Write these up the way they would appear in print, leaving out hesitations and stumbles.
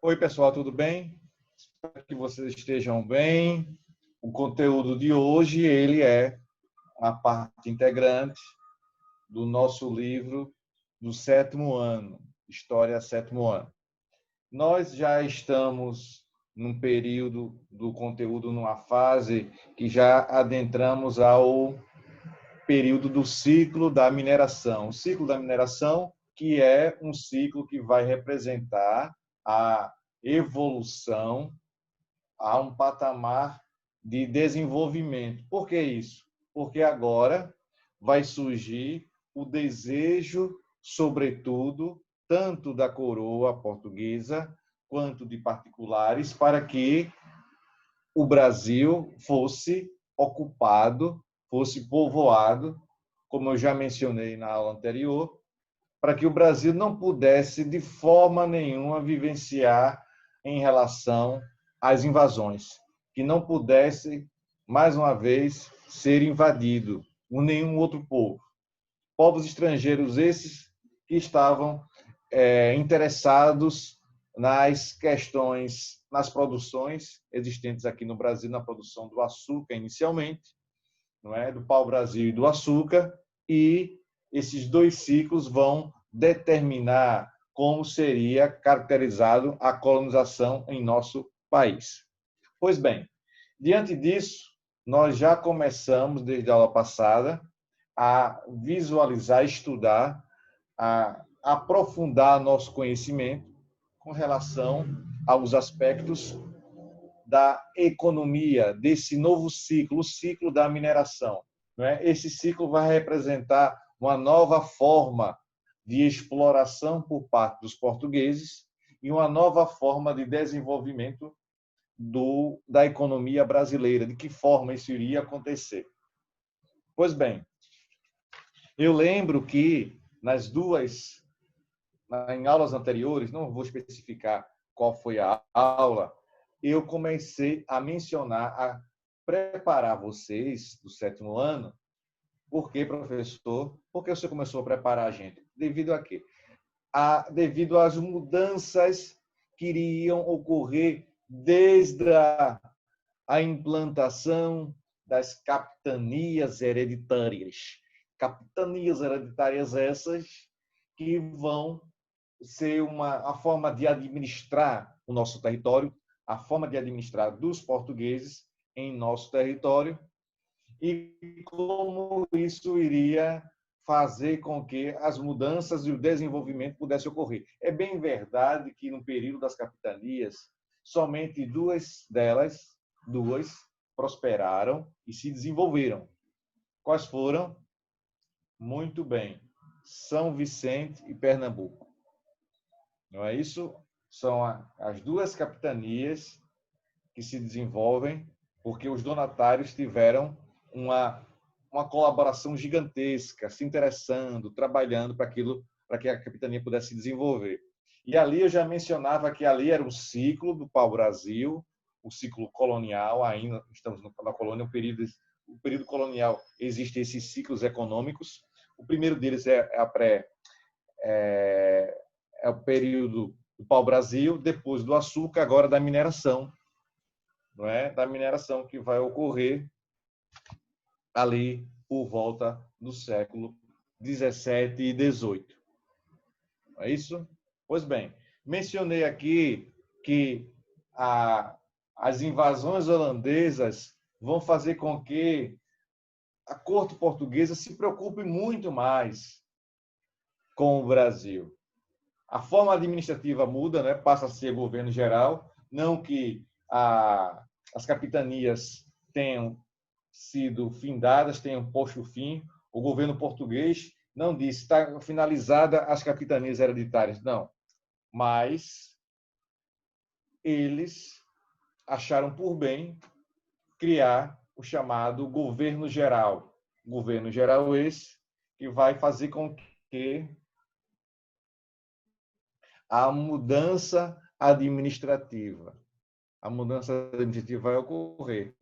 Oi, pessoal, tudo bem? Espero que vocês estejam bem. O conteúdo de hoje, ele é a parte integrante do nosso livro do sétimo ano, História sétimo ano. Nós já estamos num período do conteúdo, numa fase que já adentramos ao período do ciclo da mineração. O ciclo da mineração, que é um ciclo que vai representar a evolução a um patamar de desenvolvimento. Por que isso? Porque agora vai surgir o desejo, sobretudo, tanto da coroa portuguesa quanto de particulares, para que o Brasil fosse ocupado, fosse povoado, como eu já mencionei na aula anterior, para que o Brasil não pudesse, de forma nenhuma, vivenciar em relação às invasões, que não pudesse, mais uma vez, ser invadido por nenhum outro povo. Povos estrangeiros esses que estavam interessados nas questões, nas produções existentes aqui no Brasil, na produção do açúcar inicialmente, não é? Do pau-brasil e do açúcar, e esses dois ciclos vão determinar como seria caracterizado a colonização em nosso país. Pois bem, diante disso, nós já começamos, desde a aula passada, a visualizar, estudar, a aprofundar nosso conhecimento com relação aos aspectos da economia, desse novo ciclo, o ciclo da mineração. Não é? Esse ciclo vai representar uma nova forma de exploração por parte dos portugueses e uma nova forma de desenvolvimento da economia brasileira. De que forma isso iria acontecer? Pois bem, eu lembro que em aulas anteriores, não vou especificar qual foi a aula, eu comecei a mencionar, a preparar vocês do sétimo ano. Por que, professor? Por que você começou a preparar a gente? Devido a quê? Devido às mudanças que iriam ocorrer desde a implantação das capitanias hereditárias. Capitanias hereditárias essas que vão ser a forma de administrar o nosso território, a forma de administrar dos portugueses em nosso território e como isso iria fazer com que as mudanças e o desenvolvimento pudessem ocorrer. É bem verdade que no período das capitanias, somente duas prosperaram e se desenvolveram. Quais foram? Muito bem. São Vicente e Pernambuco. Não é isso? São as duas capitanias que se desenvolvem porque os donatários tiveram uma colaboração gigantesca, se interessando, trabalhando para que a capitania pudesse se desenvolver. E ali eu já mencionava que ali era um ciclo do pau-brasil, o ciclo colonial, ainda estamos na colônia, o período colonial, existem esses ciclos econômicos. O primeiro deles é, é o período do pau-brasil, depois do açúcar, agora da mineração, não é? Da mineração que vai ocorrer ali por volta do século 17 e 18. É isso? Pois bem, mencionei aqui que as invasões holandesas vão fazer com que a corte portuguesa se preocupe muito mais com o Brasil. A forma administrativa muda, né? Passa a ser governo geral, não que as capitanias tenham sido findadas, tenham posto fim. O governo português não disse está finalizada as capitanias hereditárias, não. Mas eles acharam por bem criar o chamado governo geral. Governo geral esse que vai fazer com que a mudança administrativa. A mudança administrativa vai ocorrer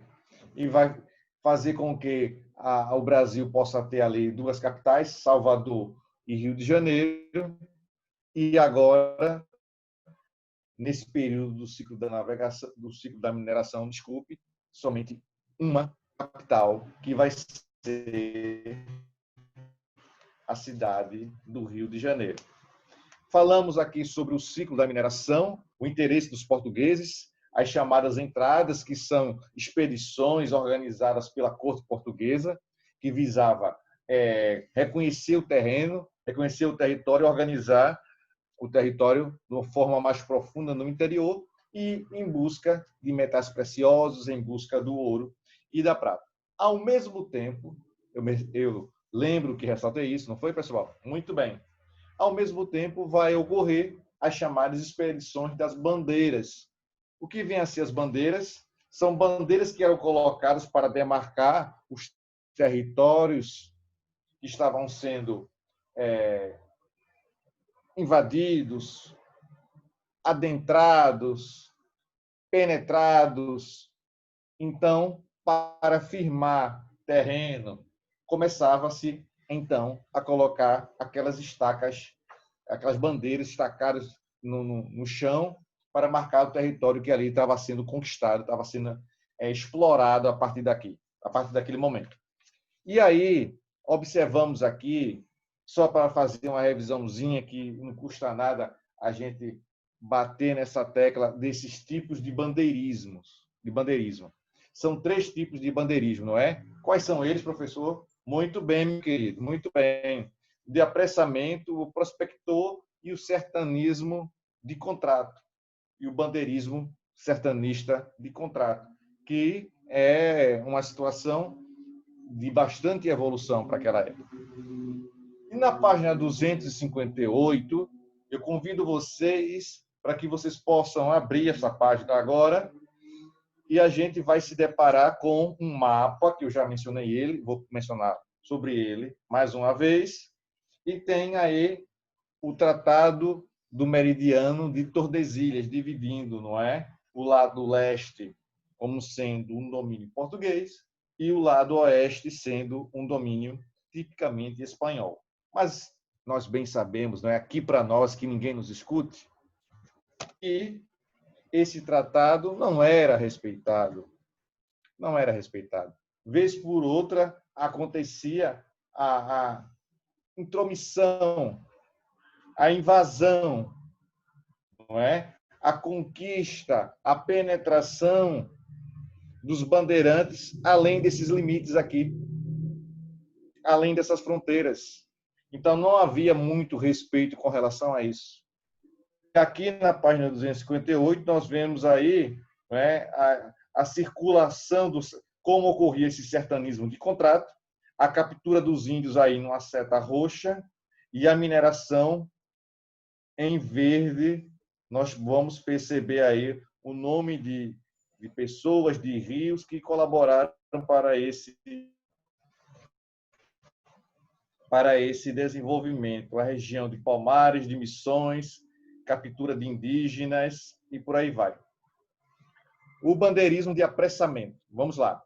e vai fazer com que o Brasil possa ter ali duas capitais, Salvador e Rio de Janeiro, e agora nesse período do ciclo da navegação, do ciclo da mineração, desculpe, somente uma capital, que vai ser a cidade do Rio de Janeiro. Falamos aqui sobre o ciclo da mineração, o interesse dos portugueses, as chamadas entradas, que são expedições organizadas pela corte portuguesa, que visava reconhecer o terreno, reconhecer o território, organizar o território de uma forma mais profunda no interior e em busca de metais preciosos, em busca do ouro e da prata. Ao mesmo tempo, eu lembro que ressaltei isso, não foi, pessoal? Muito bem. Ao mesmo tempo, vai ocorrer as chamadas expedições das bandeiras. O que vem a ser as bandeiras? São bandeiras que eram colocadas para demarcar os territórios que estavam sendo invadidos, adentrados, penetrados. Então, para firmar terreno, começava-se, então, a colocar aquelas estacas, aquelas bandeiras estacadas no chão para marcar o território que ali estava sendo conquistado, estava sendo explorado a partir daquele momento. E aí, observamos aqui, só para fazer uma revisãozinha que não custa nada a gente bater nessa tecla desses tipos de bandeirismo. São 3 tipos de bandeirismo, não é? Quais são eles, professor? Muito bem, meu querido, muito bem. De apressamento, o prospector e o sertanismo de contrato. E o bandeirismo sertanista de contrato, que é uma situação de bastante evolução para aquela época. E na página 258, eu convido vocês para que vocês possam abrir essa página agora e a gente vai se deparar com um mapa, que eu já mencionei ele, vou mencionar sobre ele mais uma vez, e tem aí o Tratado do Meridiano de Tordesilhas, dividindo, não é? O lado leste como sendo um domínio português e o lado oeste sendo um domínio tipicamente espanhol. Mas nós bem sabemos, não é aqui para nós que ninguém nos escute, que esse tratado não era respeitado. Não era respeitado. Vez por outra, acontecia a intromissão, a invasão, não é? A conquista, a penetração dos bandeirantes, além desses limites aqui, além dessas fronteiras. Então, não havia muito respeito com relação a isso. Aqui na página 258, nós vemos aí, né, a circulação, como ocorria esse sertanismo de contrato, a captura dos índios aí numa seta roxa e a mineração em verde. Nós vamos perceber aí o nome de pessoas, de rios que colaboraram para esse desenvolvimento. A região de Palmares, de Missões, captura de indígenas e por aí vai. O bandeirismo de apressamento. Vamos lá.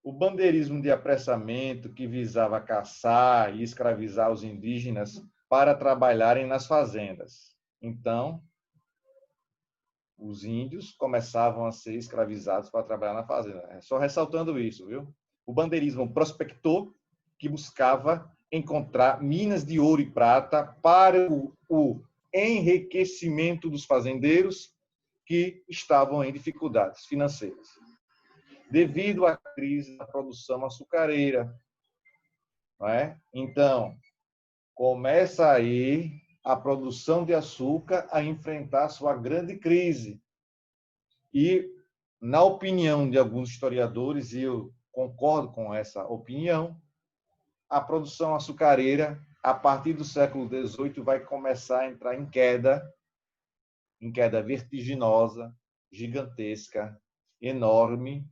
O bandeirismo de apressamento que visava caçar e escravizar os indígenas para trabalharem nas fazendas. Então, os índios começavam a ser escravizados para trabalhar na fazenda. Só ressaltando isso, viu? O bandeirismo prospector, que buscava encontrar minas de ouro e prata para o enriquecimento dos fazendeiros que estavam em dificuldades financeiras, devido à crise da produção açucareira. Não é? Então, começa aí a produção de açúcar a enfrentar sua grande crise. E, na opinião de alguns historiadores, e eu concordo com essa opinião, a produção açucareira, a partir do século XVIII, vai começar a entrar em queda vertiginosa, gigantesca, enorme,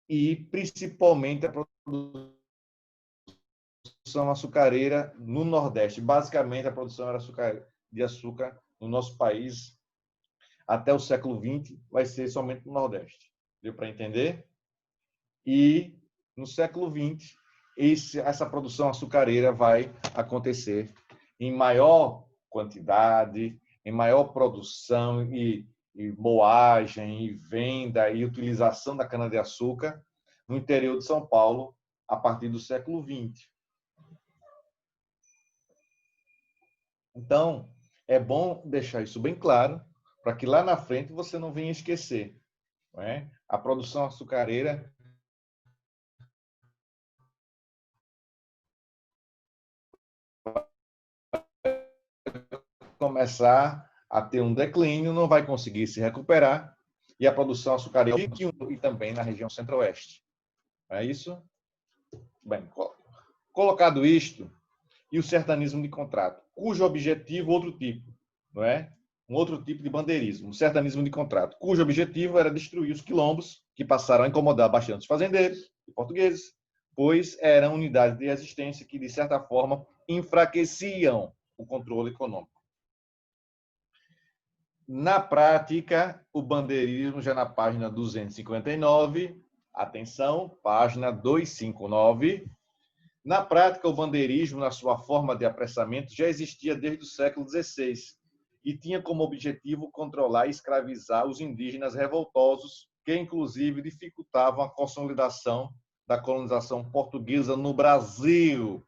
e principalmente a produção açucareira no Nordeste. Basicamente, a produção era de açúcar no nosso país até o século XX vai ser somente no Nordeste. Deu para entender? E no século XX, essa produção açucareira vai acontecer em maior quantidade, em maior produção e moagem, e venda e utilização da cana-de-açúcar no interior de São Paulo a partir do século XX. Então, é bom deixar isso bem claro, para que lá na frente você não venha esquecer. Não é? A produção açucareira começar a ter um declínio, não vai conseguir se recuperar, e a produção açucareira e também na região centro-oeste. Não é isso? Bem, colocado isto, e o sertanismo de contrato, cujo objetivo outro tipo, não é? Um outro tipo de bandeirismo, o sertanismo de contrato, cujo objetivo era destruir os quilombos, que passaram a incomodar bastante os fazendeiros e portugueses, pois eram unidades de existência que, de certa forma, enfraqueciam o controle econômico. Na prática, o bandeirismo, já na página 259, atenção, página 259, na prática, o bandeirismo, na sua forma de apressamento, já existia desde o século XVI e tinha como objetivo controlar e escravizar os indígenas revoltosos, que inclusive dificultavam a consolidação da colonização portuguesa no Brasil.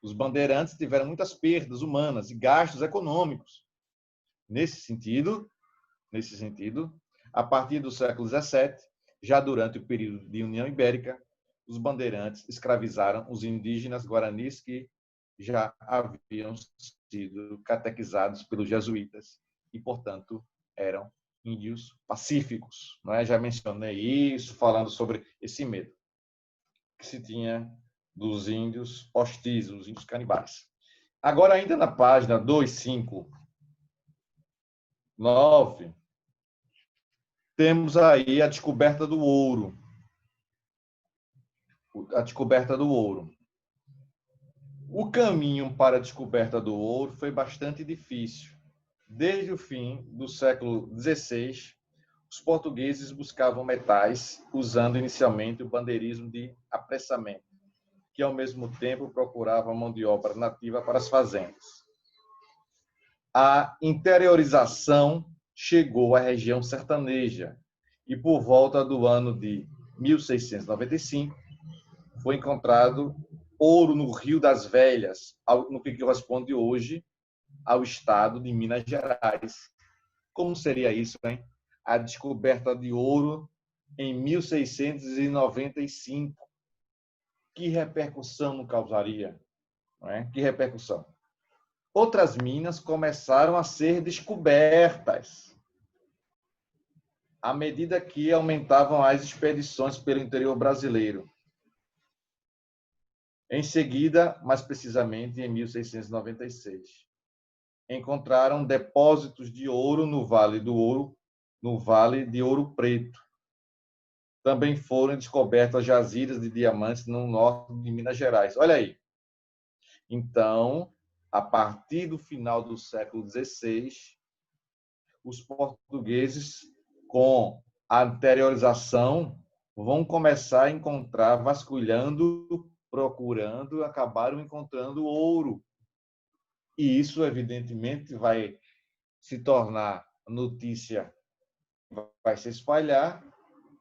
Os bandeirantes tiveram muitas perdas humanas e gastos econômicos. Nesse sentido, a partir do século XVII, já durante o período de União Ibérica, os bandeirantes escravizaram os indígenas guaranis que já haviam sido catequizados pelos jesuítas e, portanto, eram índios pacíficos. Não é? Já mencionei isso, falando sobre esse medo que se tinha dos índios hostis, os índios canibais. Agora, ainda na página 259, temos aí a descoberta do ouro. A descoberta do ouro. O caminho para a descoberta do ouro foi bastante difícil. Desde o fim do século XVI, os portugueses buscavam metais usando inicialmente o bandeirismo de apressamento, que ao mesmo tempo procurava mão de obra nativa para as fazendas. A interiorização chegou à região sertaneja e por volta do ano de 1695 foi encontrado ouro no Rio das Velhas, no que corresponde hoje ao estado de Minas Gerais. Como seria isso, hein? A descoberta de ouro em 1695. Que repercussão não causaria? Não é? Que repercussão? Outras minas começaram a ser descobertas à medida que aumentavam as expedições pelo interior brasileiro. Em seguida, mais precisamente em 1696, encontraram depósitos de ouro no Vale do Ouro, no Vale de Ouro Preto. Também foram descobertas jazidas de diamantes no norte de Minas Gerais. Olha aí. Então, a partir do final do século XVI, os portugueses, com a anteriorização, vão começar a encontrar, vasculhando, procurando, acabaram encontrando ouro. E isso, evidentemente, vai se tornar notícia, vai se espalhar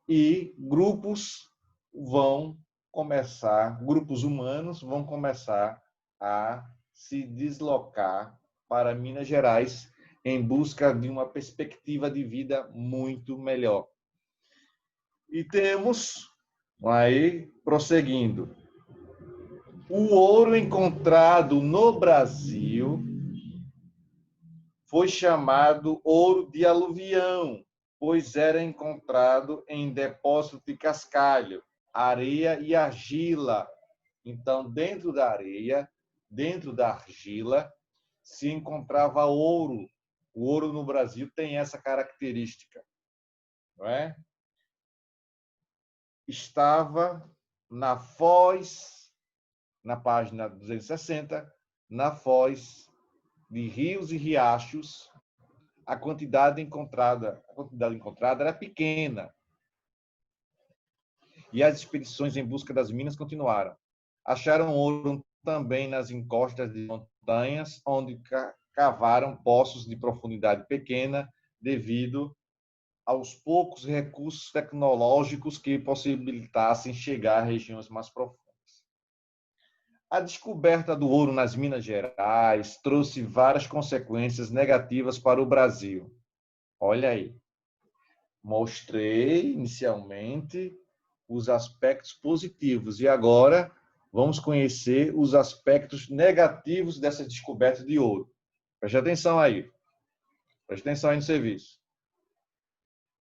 e grupos humanos vão começar a se deslocar para Minas Gerais em busca de uma perspectiva de vida muito melhor. E temos, aí, prosseguindo, o ouro encontrado no Brasil foi chamado ouro de aluvião, pois era encontrado em depósito de cascalho, areia e argila. Então, dentro da areia, dentro da argila, se encontrava ouro. O ouro no Brasil tem essa característica, não é? Estava na foz, na página 260, na foz de rios e riachos, a quantidade encontrada era pequena. E as expedições em busca das minas continuaram. Acharam ouro também nas encostas de montanhas, onde cavaram poços de profundidade pequena devido aos poucos recursos tecnológicos que possibilitassem chegar a regiões mais profundas. A descoberta do ouro nas Minas Gerais trouxe várias consequências negativas para o Brasil. Olha aí, mostrei inicialmente os aspectos positivos e agora vamos conhecer os aspectos negativos dessa descoberta de ouro. Preste atenção aí. Preste atenção aí no serviço.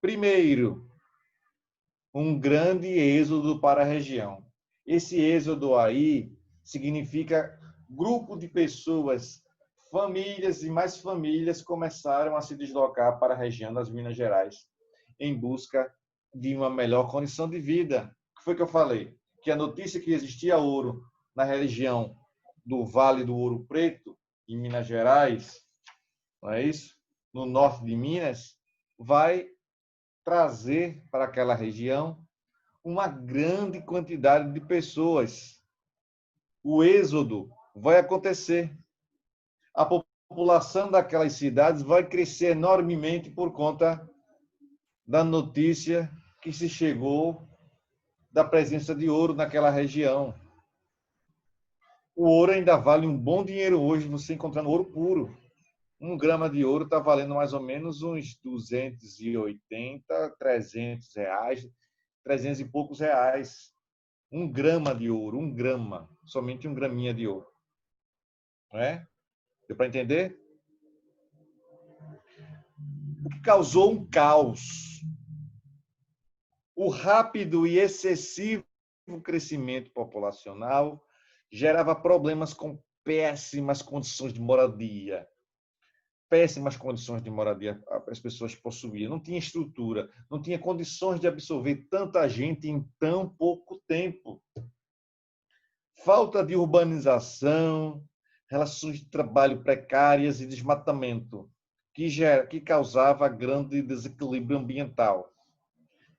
Primeiro, um grande êxodo para a região. Esse êxodo aí significa grupo de pessoas, famílias e mais famílias começaram a se deslocar para a região das Minas Gerais em busca de uma melhor condição de vida. O que foi que eu falei? Que a notícia que existia ouro na região do Vale do Ouro Preto, em Minas Gerais, não é isso? No norte de Minas, vai trazer para aquela região uma grande quantidade de pessoas. O êxodo vai acontecer. A população daquelas cidades vai crescer enormemente por conta da notícia que se chegou da presença de ouro naquela região. O ouro ainda vale um bom dinheiro hoje, você encontrando ouro puro. 1 grama de ouro está valendo mais ou menos uns 280, 300 reais, 300 e poucos reais. 1 grama de ouro, 1 grama, somente 1 graminha de ouro. Não é? Deu para entender? O que causou um caos. O rápido e excessivo crescimento populacional gerava problemas com péssimas condições de moradia. Péssimas condições de moradia as pessoas possuíam. Não tinha estrutura, não tinha condições de absorver tanta gente em tão pouco tempo. Falta de urbanização, relações de trabalho precárias e desmatamento, que causava grande desequilíbrio ambiental.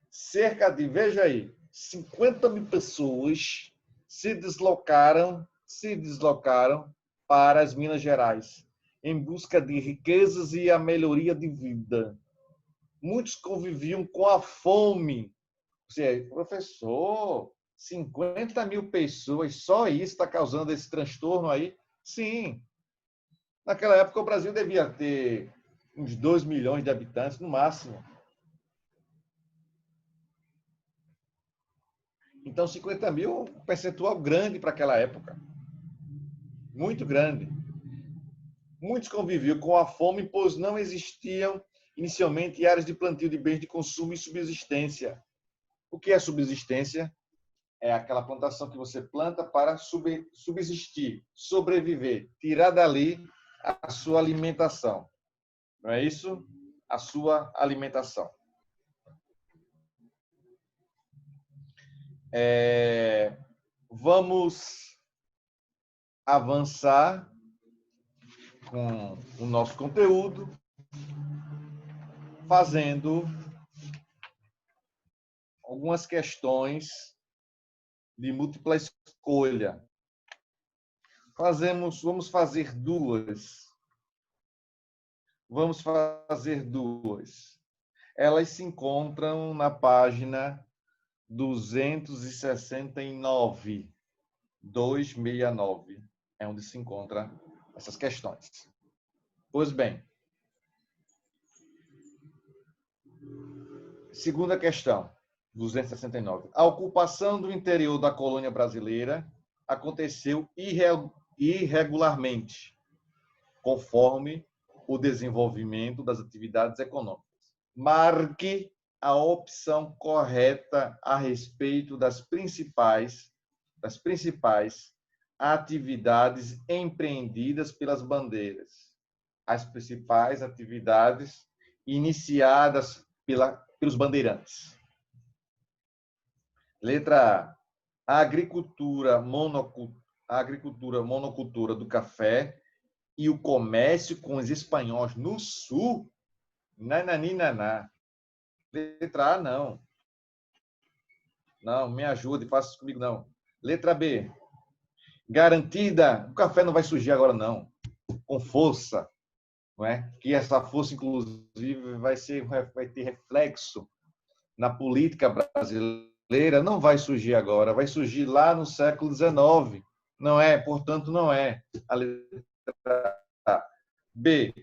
Cerca de, veja aí, 50 mil pessoas se deslocaram para as Minas Gerais, em busca de riquezas e a melhoria de vida. Muitos conviviam com a fome. Você, professor, 50 mil pessoas, só isso está causando esse transtorno aí? Sim. Naquela época, o Brasil devia ter uns 2 milhões de habitantes, no máximo. Então, 50 mil é um percentual grande para aquela época. Muito grande. Muitos conviviam com a fome, pois não existiam inicialmente áreas de plantio de bens de consumo e subsistência. O que é subsistência? É aquela plantação que você planta para subsistir, sobreviver, tirar dali a sua alimentação. Não é isso? A sua alimentação. Vamos avançar com o nosso conteúdo, fazendo algumas questões de múltipla escolha. Vamos fazer duas. Vamos fazer duas. Elas se encontram na página 269. 269 é onde se encontram essas questões. Pois bem, segunda questão, 269. A ocupação do interior da colônia brasileira aconteceu irregularmente, conforme o desenvolvimento das atividades econômicas. Marque a opção correta a respeito das principais atividades empreendidas pelas bandeiras. As principais atividades iniciadas pelos bandeirantes. Letra A. Agricultura, monocultura do café e o comércio com os espanhóis no sul. Nananinaná. Letra A, não. Não, me ajude, faça isso comigo, não. Letra B. Garantida. O café não vai surgir agora, não. Com força. não é? Que essa força, inclusive, vai ter reflexo na política brasileira, não vai surgir agora, vai surgir lá no século XIX. Não é, portanto, não é. A letra A. B.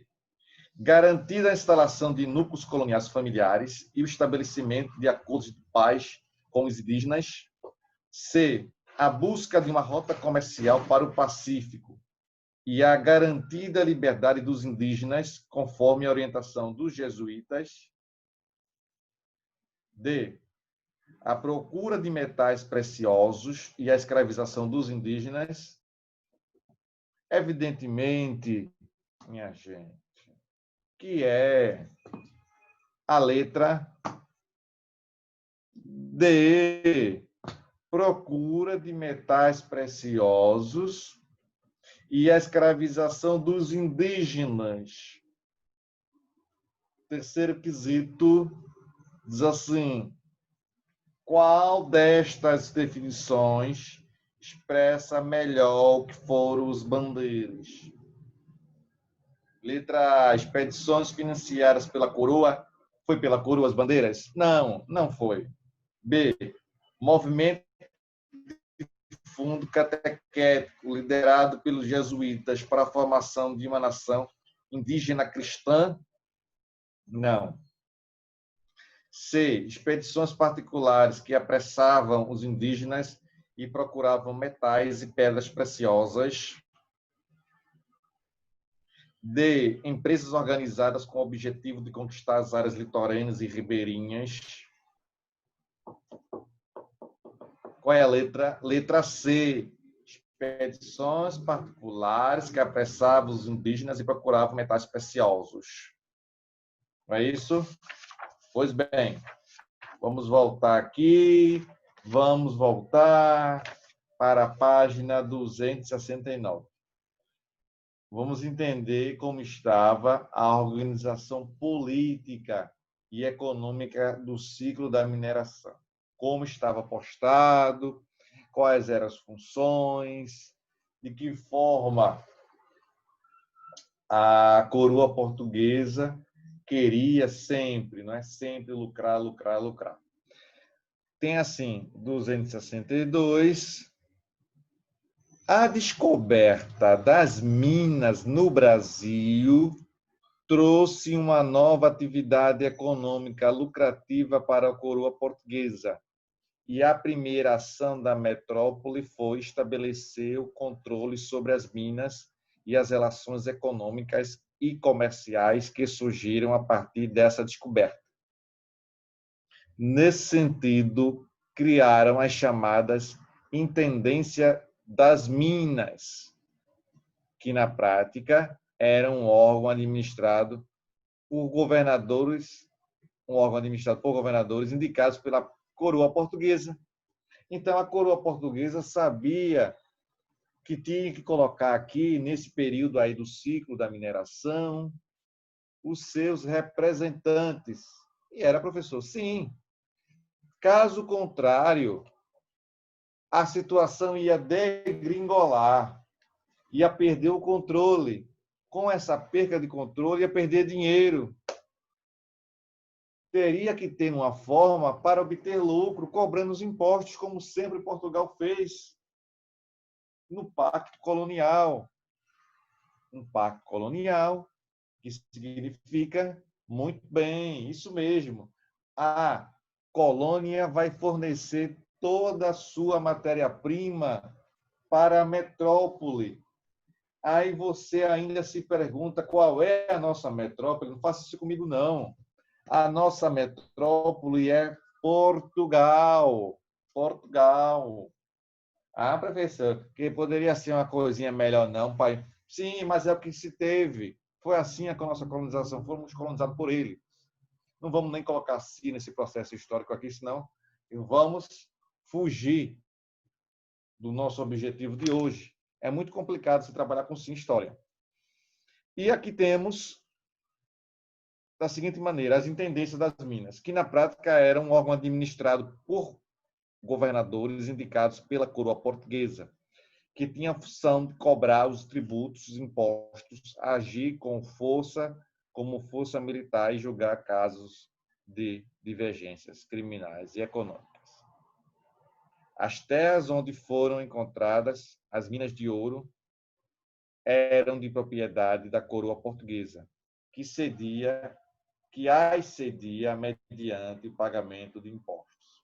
Garantida a instalação de núcleos coloniais familiares e o estabelecimento de acordos de paz com os indígenas. C. A busca de uma rota comercial para o Pacífico e a garantida liberdade dos indígenas, conforme a orientação dos jesuítas. D. A procura de metais preciosos e a escravização dos indígenas. Evidentemente, minha gente, que é a letra D. Procura de metais preciosos e a escravização dos indígenas. Terceiro quesito diz assim: qual destas definições expressa melhor o que foram os bandeiros? Letra A, expedições financiadas pela coroa. Foi pela coroa as bandeiras? Não, não foi. B, movimento fundo catequético liderado pelos jesuítas para a formação de uma nação indígena cristã? Não. C, expedições particulares que apressavam os indígenas e procuravam metais e pedras preciosas. D, empresas organizadas com o objetivo de conquistar as áreas litorâneas e ribeirinhas. Qual é a letra? Letra C, expedições particulares que apressavam os indígenas e procuravam metais preciosos. Não é isso? Pois bem, vamos voltar aqui. Vamos voltar para a página 269. Vamos entender como estava a organização política e econômica do ciclo da mineração. Como estava postado, quais eram as funções, de que forma a coroa portuguesa queria sempre, não é? Sempre lucrar, lucrar, lucrar. Tem assim, 262. A descoberta das minas no Brasil trouxe uma nova atividade econômica lucrativa para a coroa portuguesa. E a primeira ação da metrópole foi estabelecer o controle sobre as minas e as relações econômicas e comerciais que surgiram a partir dessa descoberta. Nesse sentido, criaram as chamadas intendência das minas, que na prática era um órgão administrado por governadores, indicados pela coroa portuguesa. Então a coroa portuguesa sabia que tinha que colocar aqui nesse período aí do ciclo da mineração os seus representantes. E era professor, sim. Caso contrário, a situação ia degringolar, ia perder o controle. Com essa perca de controle, ia perder dinheiro. Teria que ter uma forma para obter lucro, cobrando os impostos, como sempre Portugal fez no Pacto Colonial. Um pacto colonial, que significa, muito bem, isso mesmo, a colônia vai fornecer toda a sua matéria-prima para a metrópole. Aí você ainda se pergunta qual é a nossa metrópole. Não faça isso comigo, não. A nossa metrópole é Portugal. Portugal. Ah, professor, que poderia ser uma coisinha melhor, não, pai? Sim, mas é o que se teve. Foi assim a nossa colonização. Fomos colonizados por ele. Não vamos nem colocar assim nesse processo histórico aqui, senão vamos fugir do nosso objetivo de hoje. É muito complicado se trabalhar com sim história. E aqui temos, da seguinte maneira, as intendências das minas, que na prática eram um órgão administrado por governadores indicados pela coroa portuguesa. que tinha a função de cobrar os tributos, os impostos, agir com força, como força militar e julgar casos de divergências criminais e econômicas. As terras onde foram encontradas as minas de ouro eram de propriedade da coroa portuguesa, que as cedia mediante o pagamento de impostos.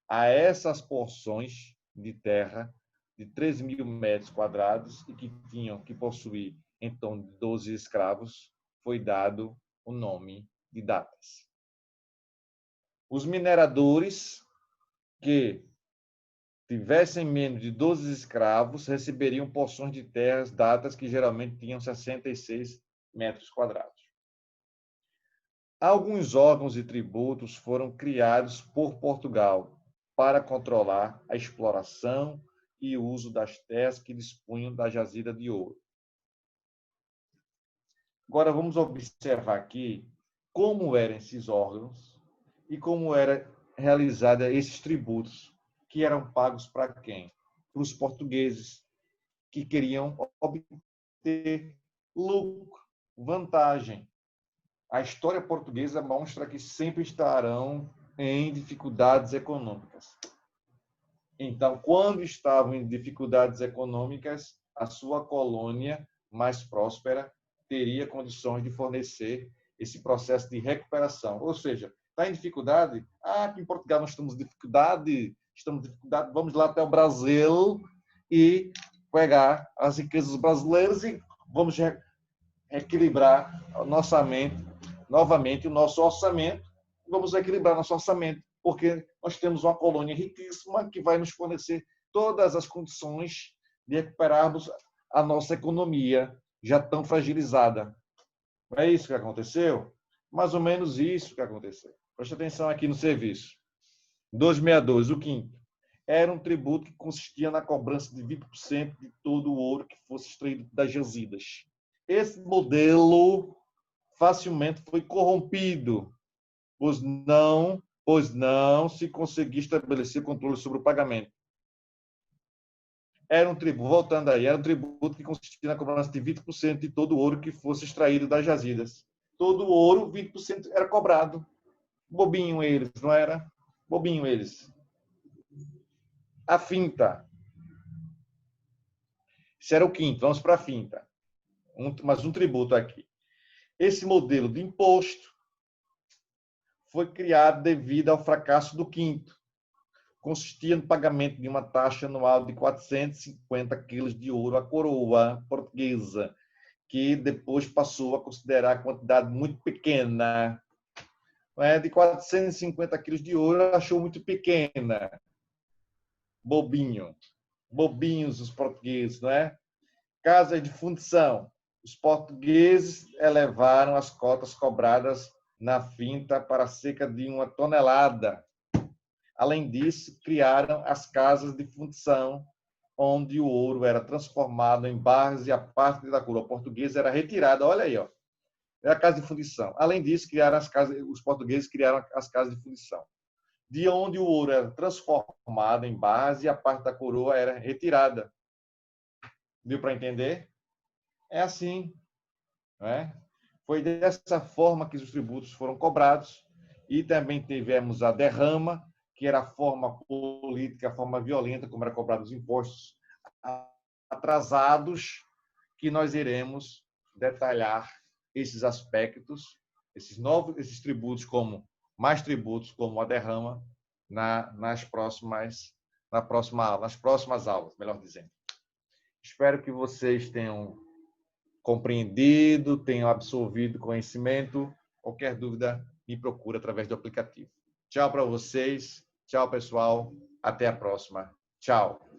A essas porções de terra de 3.000 metros quadrados e que tinham que possuir em torno de 12 escravos, foi dado o nome de datas. Os mineradores que tivessem menos de 12 escravos receberiam porções de terras datas que geralmente tinham 66 metros quadrados. Alguns órgãos e tributos foram criados por Portugal para controlar a exploração e o uso das terras que dispunham da jazida de ouro. Agora vamos observar aqui como eram esses órgãos e como era realizada esses tributos que eram pagos para quem? Para os portugueses que queriam obter lucro, vantagem. A história portuguesa mostra que sempre estarão em dificuldades econômicas. Então, quando estavam em dificuldades econômicas, a sua colônia mais próspera teria condições de fornecer esse processo de recuperação. Ou seja, está em dificuldade? Aqui em Portugal nós estamos em dificuldade, vamos lá até o Brasil e pegar as riquezas brasileiras e vamos equilibrar novamente o nosso orçamento. Vamos equilibrar nosso orçamento, porque nós temos uma colônia riquíssima que vai nos fornecer todas as condições de recuperarmos a nossa economia, já tão fragilizada. Não é isso que aconteceu? Mais ou menos isso que aconteceu. Preste atenção aqui no serviço. 262, o quinto. Era um tributo que consistia na cobrança de 20% de todo o ouro que fosse extraído das jazidas. Esse modelo facilmente foi corrompido, pois não se conseguia estabelecer controle sobre o pagamento. Era um tributo, voltando aí, era um tributo que consistia na cobrança de 20% de todo o ouro que fosse extraído das jazidas. Todo o ouro, 20% era cobrado. Bobinho eles, não era? Bobinho eles. A finta. Isso era o quinto, vamos para a finta. Mais um tributo aqui. Esse modelo de imposto foi criado devido ao fracasso do quinto. Consistia no pagamento de uma taxa anual de 450 quilos de ouro à coroa portuguesa, que depois passou a considerar a quantidade muito pequena. De 450 quilos de ouro, achou muito pequena. Bobinhos os portugueses, não é? Casas de fundição. Os portugueses elevaram as cotas cobradas na finta para cerca de 1 tonelada. Além disso, criaram as casas de fundição, onde o ouro era transformado em barras e a parte da coroa portuguesa era retirada. Olha aí, ó. É a casa de fundição. Além disso, os portugueses criaram as casas de fundição, de onde o ouro era transformado em barras e a parte da coroa era retirada. Deu para entender? É assim, não é? Foi dessa forma que os tributos foram cobrados e também tivemos a derrama, que era a forma política, a forma violenta como era cobrado os impostos atrasados, que nós iremos detalhar esses aspectos, esses tributos mais tributos como a derrama nas próximas aulas, melhor dizendo. Espero que vocês tenham compreendido, tenham absorvido conhecimento. Qualquer dúvida, me procura através do aplicativo. Tchau para vocês. Tchau, pessoal. Até a próxima. Tchau.